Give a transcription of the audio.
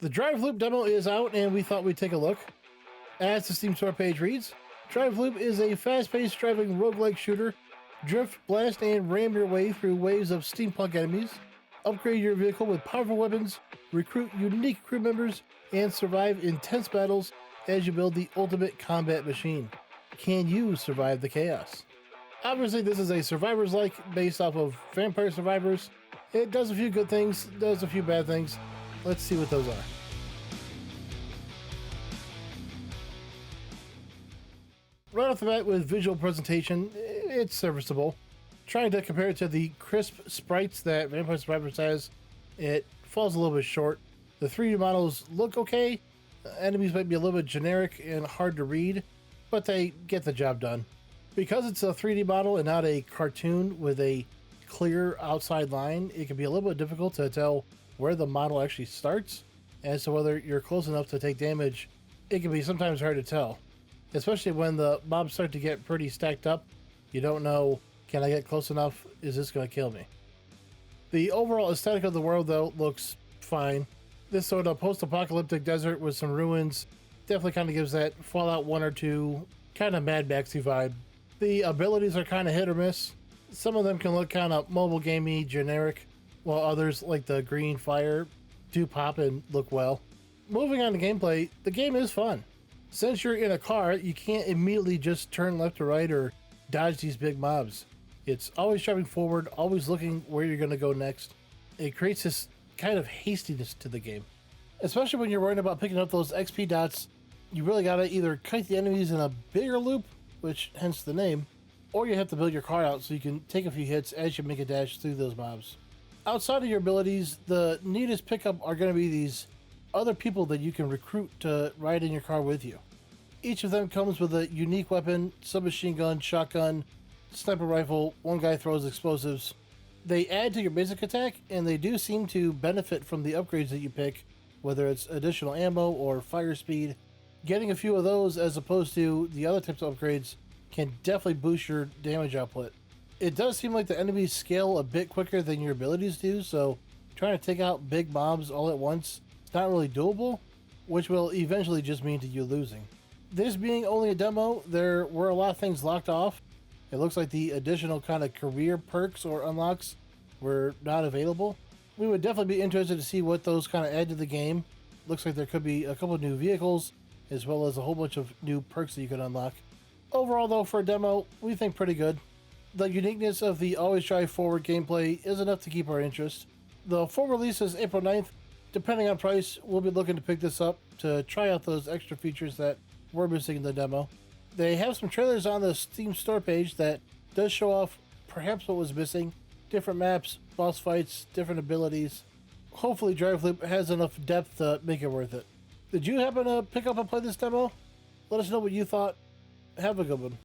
The Driveloop demo is out, and we thought we'd take a look. As the Steam store page reads, Driveloop is a fast-paced driving roguelike shooter. Drift, blast, and ram your way through waves of steampunk enemies. Upgrade your vehicle with powerful weapons, recruit unique crew members, and survive intense battles as you build the ultimate combat machine. Can you survive the chaos? Obviously, this is a survivors-like based off of Vampire Survivors. It does a few good things, does a few bad things. Let's see what those are. Right off the bat with visual presentation, it's serviceable. Trying to compare it to the crisp sprites that Vampire Survivors has, it falls a little bit short. The 3D models look okay. Enemies might be a little bit generic and hard to read, but they get the job done. Because it's a 3D model and not a cartoon with a clear outside line, it can be a little bit difficult to tell where the model actually starts. As to whether you're close enough to take damage, it can be sometimes hard to tell. Especially when the mobs start to get pretty stacked up. You don't know, can I get close enough? Is this going to kill me? The overall aesthetic of the world, though, looks fine. This sort of post-apocalyptic desert with some ruins definitely kind of gives that Fallout 1 or 2 kind of Mad Maxy vibe. The abilities are kind of hit or miss. Some of them can look kind of mobile gamey, generic, while others, like the green fire, do pop and look well. Moving on to gameplay, the game is fun. Since you're in a car, you can't immediately just turn left or right or dodge these big mobs. It's always driving forward, always looking where you're going to go next. It creates this kind of hastiness to the game. Especially when you're worrying about picking up those XP dots, you really got to either kite the enemies in a bigger loop, which hence the name, or you have to build your car out so you can take a few hits as you make a dash through those mobs. Outside of your abilities, the neatest pickup are going to be these other people that you can recruit to ride in your car with you. Each of them comes with a unique weapon, submachine gun, shotgun, sniper rifle, one guy throws explosives. They add to your basic attack, and they do seem to benefit from the upgrades that you pick, whether it's additional ammo or fire speed. Getting a few of those as opposed to the other types of upgrades can definitely boost your damage output. It does seem like the enemies scale a bit quicker than your abilities do, so trying to take out big mobs all at once is not really doable, which will eventually just mean to you losing. This being only a demo, there were a lot of things locked off. It looks like the additional kind of career perks or unlocks were not available. We would definitely be interested to see what those kind of add to the game. Looks like there could be a couple of new vehicles, as well as a whole bunch of new perks that you could unlock. Overall, though, for a demo, we think pretty good. The uniqueness of the always drive forward gameplay is enough to keep our interest. The full release is April 9th. Depending on price, we'll be looking to pick this up to try out those extra features that were missing in the demo. They have some trailers on the Steam store page that does show off perhaps what was missing. Different maps, boss fights, different abilities. Hopefully Driveloop has enough depth to make it worth it. Did you happen to pick up and play this demo? Let us know what you thought. Have a good one.